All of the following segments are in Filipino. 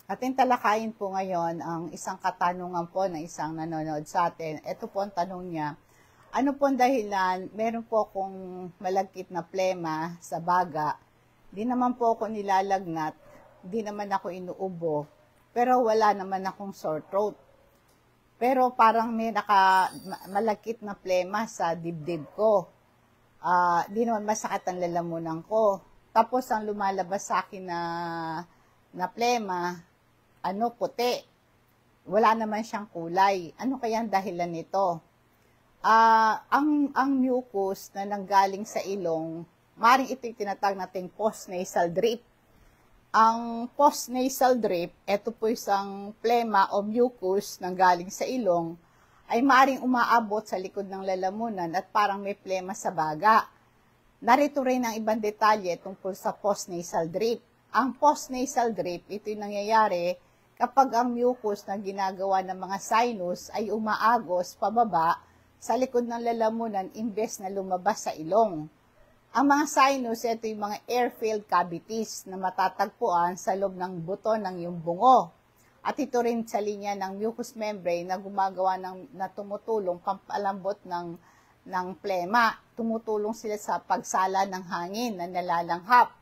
Ating talakayin po ngayon ang isang katanungan po ng isang nanonood sa atin. Ito po ang tanong niya, ano po ang dahilan, meron po akong malagkit na plema sa baga, di naman po ako nilalagnat, di naman ako inuubo, pero wala naman akong sore throat. Pero parang may malagkit na plema sa dibdib ko. Di naman masakit ang lalamunan ko. Tapos ang lumalabas sa akin na plema, puti. Wala naman siyang kulay. Ano kaya ang dahilan nito? Ang mucus na nanggaling sa ilong, maaaring ito yung tinatawag nating postnasal drip. Ang postnasal drip, ito po isang plema o mucus nanggaling sa ilong, ay maaaring umaabot sa likod ng lalamunan at parang may plema sa baga. Narito rin ang ibang detalye tungkol sa postnasal drip. Ang postnasal drip, ito yung nangyayari kapag ang mucus na ginagawa ng mga sinus ay umaagos pababa sa likod ng lalamunan imbes na lumabas sa ilong. Ang mga sinus, ito yung mga air-filled cavities na matatagpuan sa loob ng buto ng iyong bungo. At ito rin sa linya ng mucous membrane na gumagawa na tumutulong pampalambot ng plema. Tumutulong sila sa pagsala ng hangin na nalalanghap.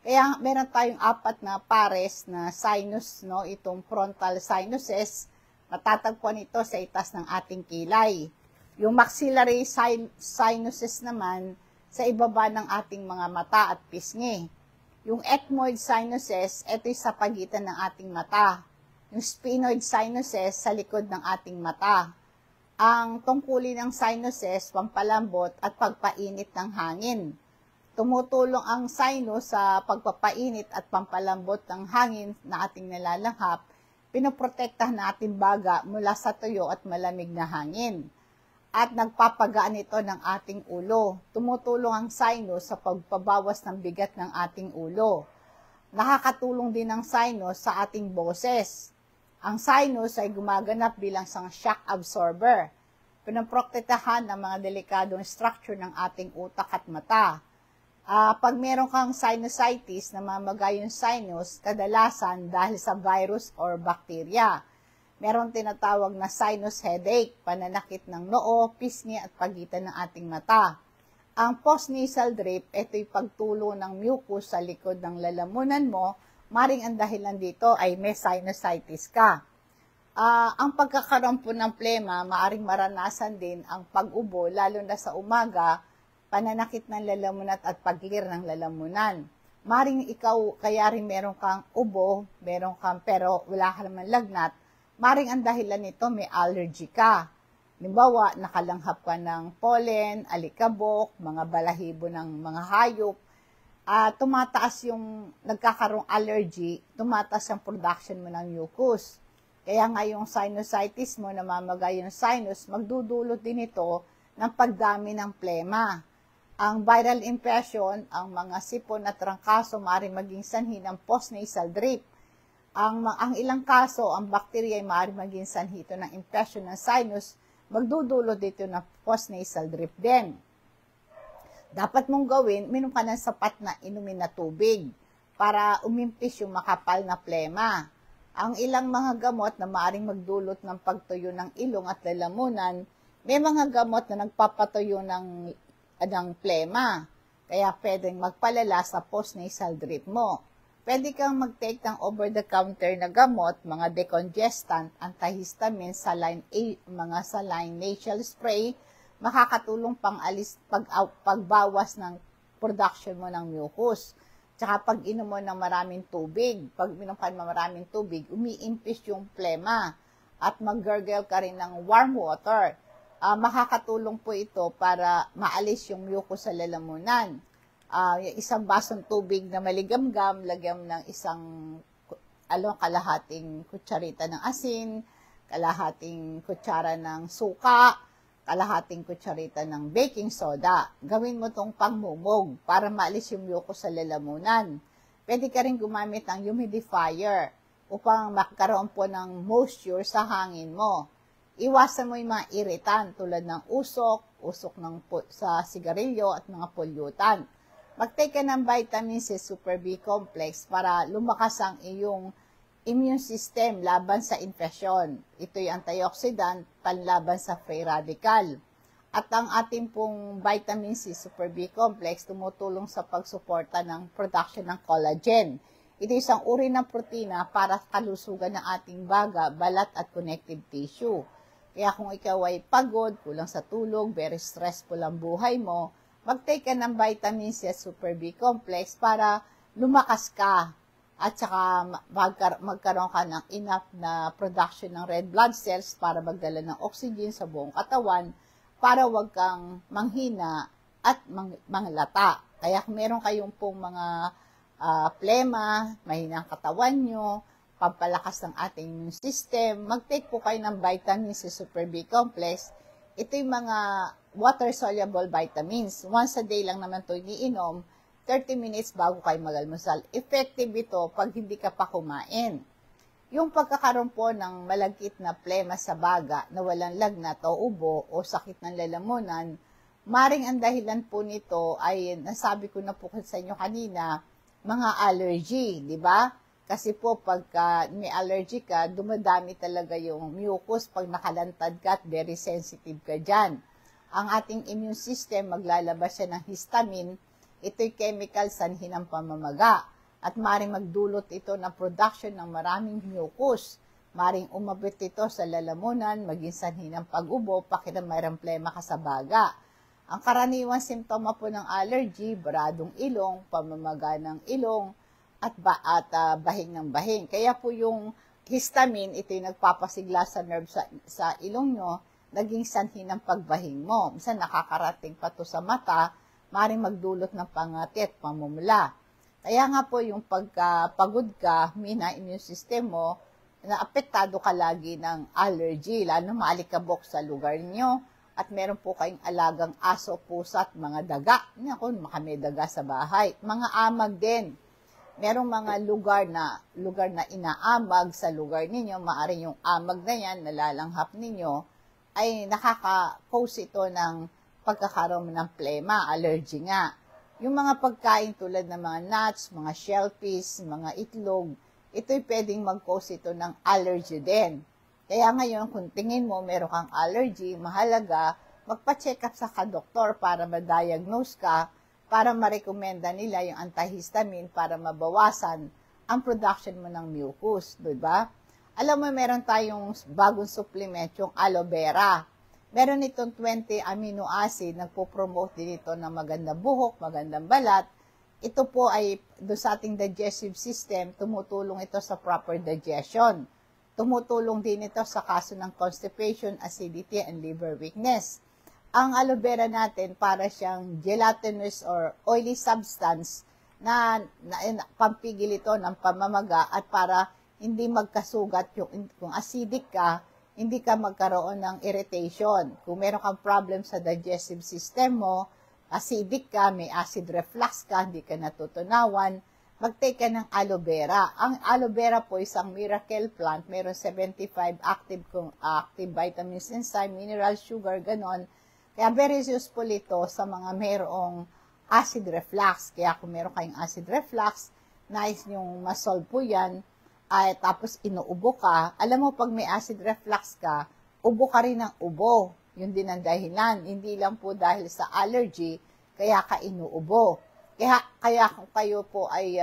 Kaya meron tayong 4 na pares na sinus, no? Itong frontal sinuses, matatagpuan ito sa itas ng ating kilay. Yung maxillary sinuses naman, sa ibaba ng ating mga mata at pisngi. Yung ethmoid sinuses, ito sa pagitan ng ating mata. Yung sphenoid sinuses, sa likod ng ating mata. Ang tungkulin ng sinuses, pampalambot at pagpainit ng hangin. Tumutulong ang sinus sa pagpapainit at pampalambot ng hangin na ating nalalanghap, pinoprotektahan na ating baga mula sa tuyo at malamig na hangin. At nagpapagaan ito ng ating ulo. Tumutulong ang sinus sa pagpabawas ng bigat ng ating ulo. Nakakatulong din ang sinus sa ating boses. Ang sinus ay gumaganap bilang isang shock absorber. Pinoprotektahan ng mga delikadong structure ng ating utak at mata. Pag meron kang sinusitis, namamaga yung sinus, kadalasan dahil sa virus or bacteria. Meron tinatawag na sinus headache, pananakit ng noo, pisngi at pagitan ng ating mata. Ang postnasal drip, ito'y pagtulo ng mucus sa likod ng lalamunan mo, maring ang dahilan dito ay may sinusitis ka. Ang pagkakaroon po ng plema, maaring maranasan din ang pag-ubo, lalo na sa umaga, pananakit ng lalamunan at paglir ng lalamunan. Maring ikaw, kaya rin meron kang ubo, pero wala ka naman lagnat, maring ang dahilan nito may allergy ka. Halimbawa, nakalanghap ka ng pollen, alikabok, mga balahibo ng mga hayop. Tumataas yung nagkakaroong allergy, tumataas ang production mo ng mucus. Kaya nga yung sinusitis mo, namamaga yung sinus, magdudulot din ito ng pagdami ng plema. Ang viral infection, ang mga sipon at trangkaso, maaaring maging sanhi ng postnasal drip. Ang ilang kaso, ang bacteria ay maaaring maging sanhi ito ng infection ng sinus, magdudulot dito ng postnasal drip din. Dapat mong gawin, minom ka ng sapat na inumin na tubig para umimpis yung makapal na plema. Ang ilang mga gamot na maaaring magdulot ng pagtuyo ng ilong at lalamunan, may mga gamot na nagpapatuyo ng plema. Kaya pwedeng magpalala sa postnasal drip mo. Pwede kang mag-take ng over-the-counter na gamot, mga decongestant, antihistamine, mga saline nasal spray, makakatulong pagbawas ng production mo ng mucus. Tsaka pag inom mo ng maraming tubig, pag inom ka ng maraming tubig, umiimpis yung plema at mag-gargle ka rin ng warm water. Makakatulong po ito para maalis yung mucus sa lalamunan. Isang basong tubig na maligamgam, lagyan ng kalahating kutsarita ng asin, kalahating kutsara ng suka, kalahating kutsarita ng baking soda. Gawin mo itong pangmumog para maalis yung mucus sa lalamunan. Pwede ka rin gumamit ng humidifier upang magkaroon po ng moisture sa hangin mo. Iwasan mo yung mga iritan tulad ng usok sa sigarilyo at mga pollutant. Mag-take ka ng vitamin C Super B complex para lumakas ang iyong immune system laban sa infeksyon. Ito'y antioxidant panlaban sa free radical. At ang ating pong vitamin C Super B complex tumutulong sa pagsuporta ng production ng collagen. Ito isang uri ng protina para kalusugan ng ating baga, balat at connective tissue. Kaya kung ikaw ay pagod, kulang sa tulog, very stressful ang buhay mo, mag-take ka ng vitamin C at Super B complex para lumakas ka at saka magkaroon ka ng enough na production ng red blood cells para magdala ng oxygen sa buong katawan para wag kang manghina at manglata. Kaya kung meron kayong pong mga plema, mahinang katawan nyo, pampalakas ng ating immune system, mag-take po kayo ng vitamin C Super B complex. Ito yung mga water-soluble vitamins. Once a day lang naman ito iniinom, 30 minutes bago kayo mag-almusal. Effective ito pag hindi ka pa kumain. Yung pagkakaroon po ng malagkit na plema sa baga na walang lagnat o ubo o sakit ng lalamunan, maring ang dahilan po nito ay, nasabi ko na po sa inyo kanina, mga allergy, di ba? Kasi po pagka may allergy ka, dumadami talaga yung mucus pag nakalantad ka at very sensitive ka dyan. Ang ating immune system, maglalabas siya ng histamine, ito'y chemical sanhi ng pamamaga. At maring magdulot ito ng production ng maraming mucus. Maring umabot ito sa lalamunan, maging sanhi ng pag-ubo, pakiram mayroong plema ka sa baga. Ang karaniwang simptoma po ng allergy, baradong ilong, pamamaga ng ilong, at bahing ng bahing. Kaya po yung histamine, ito'y nagpapasigla sa nerve sa ilong nyo, naging sanhi ng pagbahing mo. Minsan nakakarating pa to sa mata, maring magdulot ng pangati at pamumula. Kaya nga po yung pagkapagod ka, mina immune system mo, naapektado ka lagi ng allergy, lalo maalikabok sa lugar niyo, at meron po kayong alagang aso, pusa at mga daga. Naku, may daga sa bahay. Mga amag din. Merong mga lugar na inaamag sa lugar ninyo, maaring yung amag na yan, nalalanghap ninyo, ay nakaka-cause ito ng pagkakaroon ng plema, allergy nga. Yung mga pagkain tulad ng mga nuts, mga shellfish, mga itlog, ito'y pwedeng mag-cause ito ng allergy din. Kaya ngayon, kung tingin mo meron kang allergy, mahalaga, magpa-check up sa doktor para ma-diagnose ka, para ma-recommenda nila yung antihistamine para mabawasan ang production mo ng mucus, diba? Alam mo, meron tayong bagong supplement, yung aloe vera. Meron itong 20 amino acid, nagpo-promote din ito ng magandang buhok, magandang balat. Ito po ay doon sa ating digestive system, tumutulong ito sa proper digestion. Tumutulong din ito sa kaso ng constipation, acidity, and liver weakness. Ang aloe vera natin para siyang gelatinous or oily substance na pampigil ito ng pamamaga at para hindi magkasugat kung acidic ka, hindi ka magkaroon ng irritation. Kung meron kang problem sa digestive system mo, acidic ka, may acid reflux ka, hindi ka natutunawan, mag-take ka ng aloe vera. Ang aloe vera po isang miracle plant, meron 75 active vitamins, enzyme, mineral, sugar, ganon. Kaya very useful ito sa mga mayroong acid reflux. Kaya kung meron kayong acid reflux, nice yung masolve po yan, ay tapos inuubo ka, alam mo pag may acid reflux ka, ubo ka rin ng ubo. Yun din ang dahilan. Hindi lang po dahil sa allergy, kaya ka inuubo. Kaya kung kayo po ay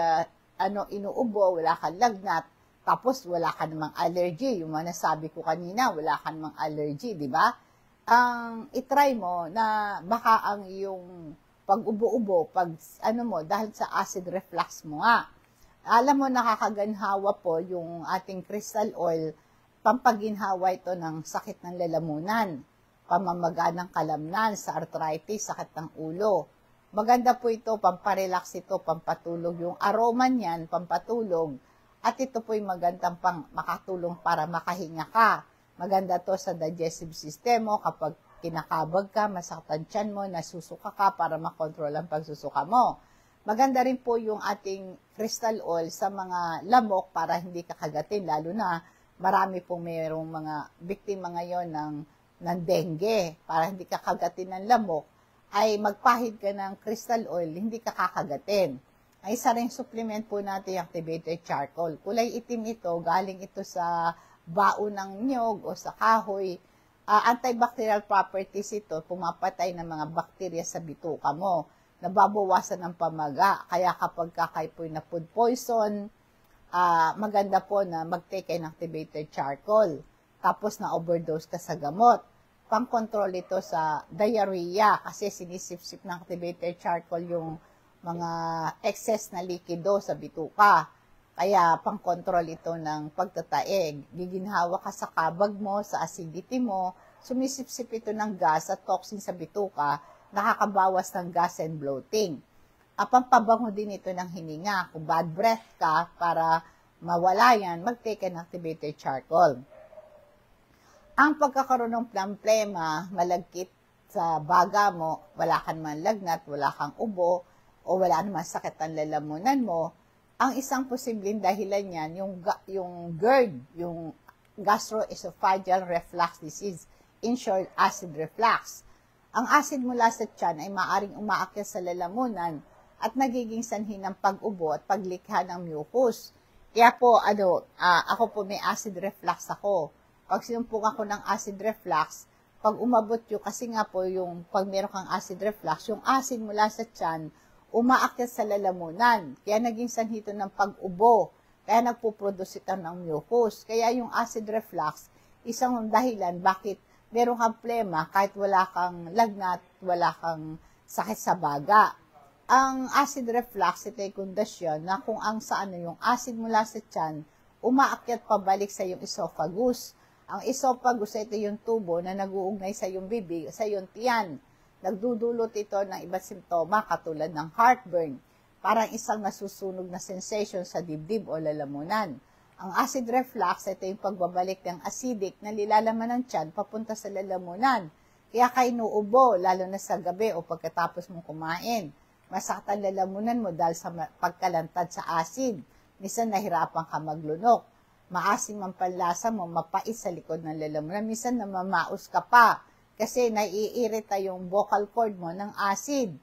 inuubo, wala kang lagnat, tapos wala ka namang allergy. Yung mga nasabi ko kanina, wala ka namang allergy, di ba? I-try mo na baka ang iyong pag-ubo-ubo, dahil sa acid reflux mo nga. Alam mo, nakakaganhawa po yung ating crystal oil, pampaginhawa ito ng sakit ng lalamunan, pamamaga ng kalamnan, sa arthritis, sakit ng ulo. Maganda po ito, pamparelax ito, pampatulog. Yung aroma niyan, pampatulog. At ito po'y magandang makatulong para makahinga ka. Maganda to sa digestive system mo, kapag kinakabag ka, masakit ang tiyan mo, nasusuka ka para makontrol ang pagsusuka mo. Maganda rin po yung ating crystal oil sa mga lamok para hindi ka kagatin, lalo na marami pong mayroong mga biktima ngayon ng dengue. Para hindi ka kagatin ng lamok, ay magpahid ka ng crystal oil, hindi ka kakagatin. Ay isa ring supplement po natin yung activated charcoal. Kulay itim ito, galing ito sa baon ng niyog o sa kahoy. Antibacterial properties ito, pumapatay ng mga bakterya sa bituka mo. Nababawasan ng pamaga. Kaya kapag kakapoy na food poison, maganda po na mag-take kayo ng activated charcoal. Tapos na overdose ka sa gamot. Pang-control ito sa diarrhea kasi sinisip-sip ng activated charcoal yung mga excess na likido sa bituka. Kaya pang-control ito ng pagtataeg. Giginhawa ka sa kabag mo, sa acidity mo, sumisip-sip ito ng gas at toxin sa bituka, nakakabawas ng gas and bloating. Pampabango din ito ng hininga. Kung bad breath ka, para mawala yan, mag-take ng activated charcoal. Ang pagkakaroon ng plema, malagkit sa baga mo, wala kang man lagnat, wala kang ubo, o wala naman sakit ang lalamunan mo, ang isang posibleng dahilan yan, yung GERD, yung gastroesophageal reflux disease, in short, acid reflux. Ang acid mula sa tiyan ay maaring umaakyat sa lalamunan at nagiging sanhi ng pag-ubo at paglikha ng mucus. Kaya po, ako po may acid reflux ako. Pag sinumpong ako ng acid reflux, pag umabot yun, kasi nga po yung pag meron kang acid reflux, yung acid mula sa tiyan, umaakyat sa lalamunan. Kaya naging sanhi ito ng pag-ubo. Kaya nagpuproduce ito ng mucus. Kaya yung acid reflux, isang dahilan bakit meron kang plema kahit wala kang lagnat, wala kang sakit sa baga. Ang acid reflux, ito ay kondisyon na kung yung acid mula sa tiyan, umaakyat pabalik sa iyong esophagus. Ang esophagus, ito yung tubo na nag-uugnay sa iyong bibig, sa iyong tiyan. Nagdudulot ito ng ibang simptoma katulad ng heartburn, parang isang nasusunog na sensation sa dibdib o lalamunan. Ang acid reflux, ito yung pagbabalik ng acidic na nilalaman ng tiyan papunta sa lalamunan. Kaya kayo inuubo, lalo na sa gabi o pagkatapos mong kumain. Masakit ang lalamunan mo dahil sa pagkalantad sa acid. Minsan nahirapan ka maglunok. Maasim ang panlasa mo, mapait sa likod ng lalamunan. Minsan namamaos ka pa kasi naiirita yung vocal cord mo ng acid.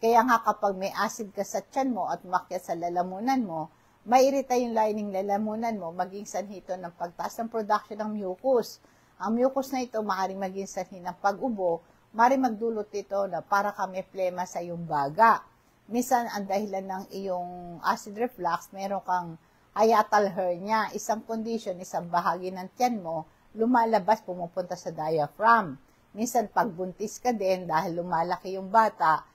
Kaya nga kapag may acid ka sa tiyan mo at umakyat sa lalamunan mo, mairita yung lining lalamunan mo, maging sanhi ito ng pagtaas ng production ng mucus. Ang mucus na ito maaaring maging sanhi ng pag-ubo, maaaring magdulot ito na para ka may plema sa iyong baga. Minsan, ang dahilan ng iyong acid reflux, meron kang hiatal hernia, isang condition, isang bahagi ng tiyan mo, lumalabas, pumupunta sa diaphragm. Minsan, pagbuntis ka din, dahil lumalaki yung bata,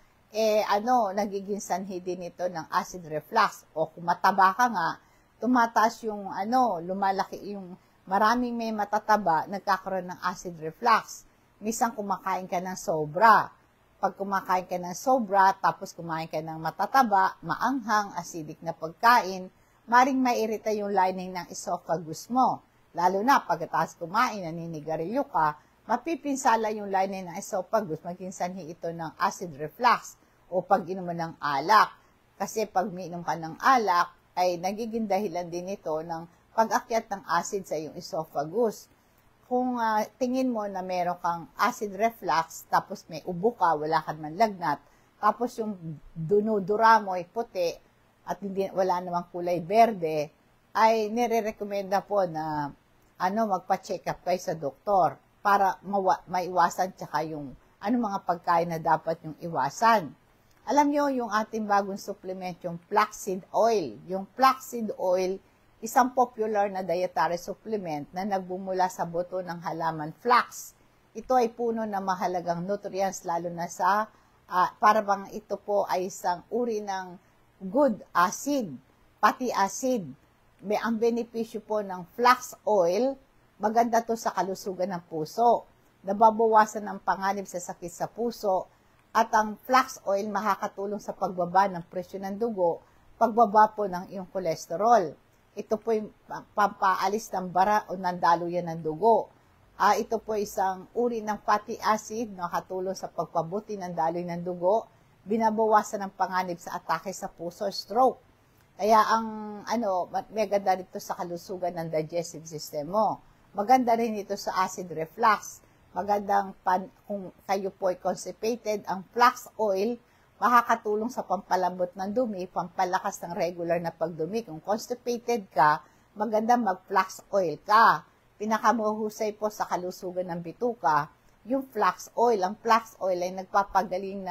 nagiging sanhi din ito ng acid reflux. O kung mataba ka nga, tumataas yung, lumalaki yung, maraming may matataba, nagkakaroon ng acid reflux. Minsan, kumakain ka ng sobra. Pag kumakain ka ng sobra, tapos kumain ka ng matataba, maanghang, acidic na pagkain, maring mairita yung lining ng esophagus mo. Lalo na pagkatapos kumain, naninigarilyo ka, mapipinsala yung lining ng esophagus, maging sanhi ito ng acid reflux o pag-inom ng alak. Kasi pag miinom ka ng alak, ay nagiging dahilan din ito ng pag-akyat ng acid sa iyong esophagus. Kung tingin mo na meron kang acid reflux, tapos may ubo ka, wala ka man lagnat, tapos yung dunudura mo ay puti at wala namang kulay berde, ay nire-recommenda po na magpa-check up kayo sa doktor para maiwasan tsaka yung mga pagkain na dapat yung iwasan. Alam nyo, yung ating bagong supplement, yung flaxseed oil. Yung flaxseed oil, isang popular na dietary supplement na nagbumula sa buto ng halaman flax. Ito ay puno na mahalagang nutrients lalo na sa, para bang ito po ay isang uri ng good acid, fatty acid. Ang benepisyo po ng flax oil, maganda to sa kalusugan ng puso. Nababawasan ang panganib sa sakit sa puso at ang flax oil makakatulong sa pagbaba ng presyon ng dugo, pagbaba po ng iyong kolesterol. Ito po yung pampaalis ng bara o ng daluyan ng dugo. Ito po isang uri ng fatty acid na nakatulong sa pagpabuti ng daloy ng dugo, binabawasan ang panganib sa atake sa puso, stroke. Kaya maganda rito sa kalusugan ng digestive system mo. Maganda rin ito sa acid reflux. Magandang kung kayo po ay constipated, ang flax oil, makakatulong sa pampalambot ng dumi, pampalakas ng regular na pagdumi. Kung constipated ka, maganda mag-flax oil ka. Pinakamuhusay po sa kalusugan ng bituka, yung flax oil. Ang flax oil ay nagpapagaling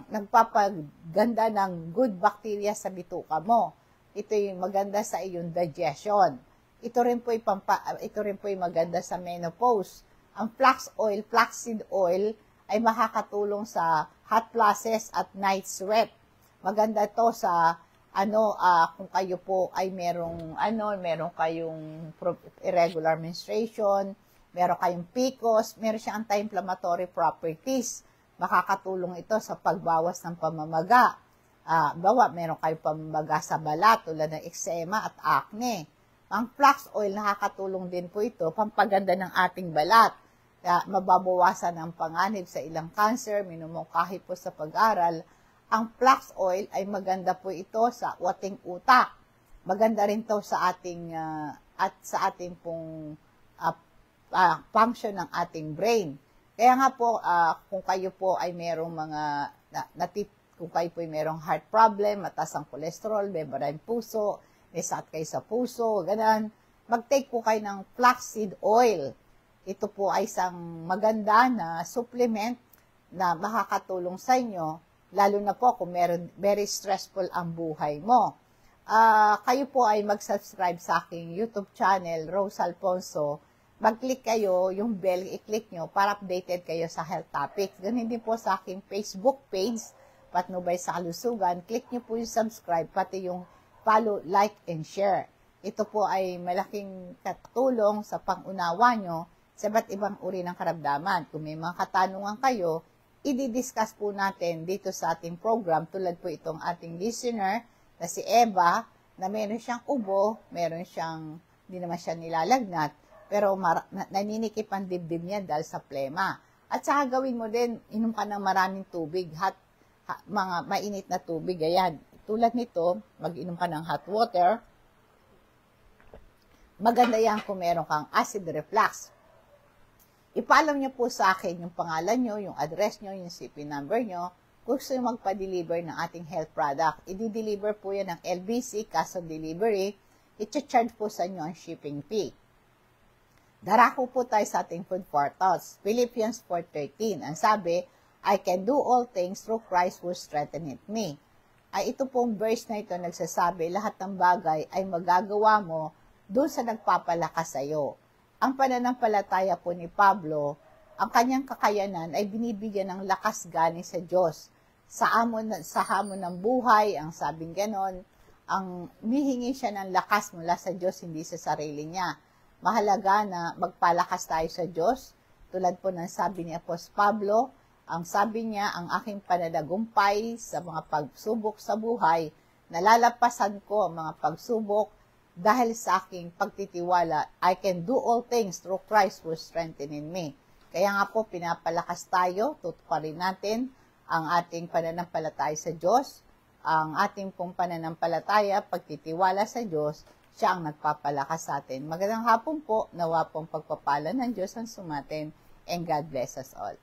nagpapaganda ng good bacteria sa bituka mo. Ito yung maganda sa iyong digestion. Ito rin po ay maganda sa menopause. Ang flaxseed oil, ay makakatulong sa hot flashes at night sweat. Maganda to sa kung kayo po ay meron kayong irregular menstruation, meron kayong PCOS, meron siyang anti-inflammatory properties. Makakatulong ito sa pagbawas ng pamamaga. Meron kayong pamamaga sa balat tulad ng eczema at acne. Ang flax oil, nakakatulong din po ito pampaganda ng ating balat. Mababawasan ang panganib sa ilang cancer, minumungkahi po sa pag-aral. Ang flax oil ay maganda po ito sa ating utak. Maganda rin to sa ating function ng ating brain. Kaya nga po, kung kayo po ay merong kung kayo po ay merong heart problem, mataas ang cholesterol, may maraming puso, may sakit kayo sa puso, ganun, mag-take po kayo ng flaxseed oil. Ito po ay isang maganda na supplement na makakatulong sa inyo, lalo na po kung very stressful ang buhay mo. Kayo po ay mag-subscribe sa aking YouTube channel, Rose Alfonso. Mag-click kayo, yung bell, i-click nyo para updated kayo sa health topics. Ganun din po sa aking Facebook page, Patnubay sa Kalusugan. Click nyo po yung subscribe, pati yung follow, like, and share. Ito po ay malaking katulong sa pangunawa nyo sa iba't ibang uri ng karamdaman. Kung may mga katanungan kayo, i-discuss po natin dito sa ating program, tulad po itong ating listener na si Eva, na meron siyang ubo, meron siyang, hindi naman siya nilalagnat, pero naninikip ang dibdib niya dahil sa plema. At saka gawin mo din, inom ka ng maraming tubig, mga mainit na tubig, ayan. Tulad nito, mag-inom ka ng hot water. Maganda yan kung meron kang acid reflux. Ipaalam nyo po sa akin yung pangalan nyo, yung address nyo, yung CP number nyo, kung gusto nyo magpa-deliver ng ating health product. I-deliver po yan ng LBC, cash on delivery. I-charge po sa inyo ang shipping fee. Darako po tayo sa ating food for thoughts. Philippians 4:13. Ang sabi, I can do all things through Christ who strengtheneth me. Ito pong verse na ito nagsasabi, lahat ng bagay ay magagawa mo doon sa nagpapalakas sa iyo. Ang pananampalataya po ni Pablo, ang kanyang kakayanan ay binibigyan ng lakas galing sa Diyos. Sa hamon ng buhay, ang sabing ganon, ang humihingi siya ng lakas mula sa Diyos, hindi sa sarili niya. Mahalaga na magpalakas tayo sa Diyos. Tulad po ng sabi ni Apostol Pablo, ang sabi niya, ang aking pananagumpay sa mga pagsubok sa buhay, nalalapasan ko ang mga pagsubok dahil sa aking pagtitiwala. I can do all things through Christ who strengthening me. Kaya nga po, pinapalakas tayo, tutuparin natin ang ating pananampalataya sa Diyos. Ang ating pong pananampalataya, pagtitiwala sa Diyos, siya ang nagpapalakas sa atin. Magandang hapon po, nawa pong pagpapala ng Diyos ang sumatin, and God bless us all.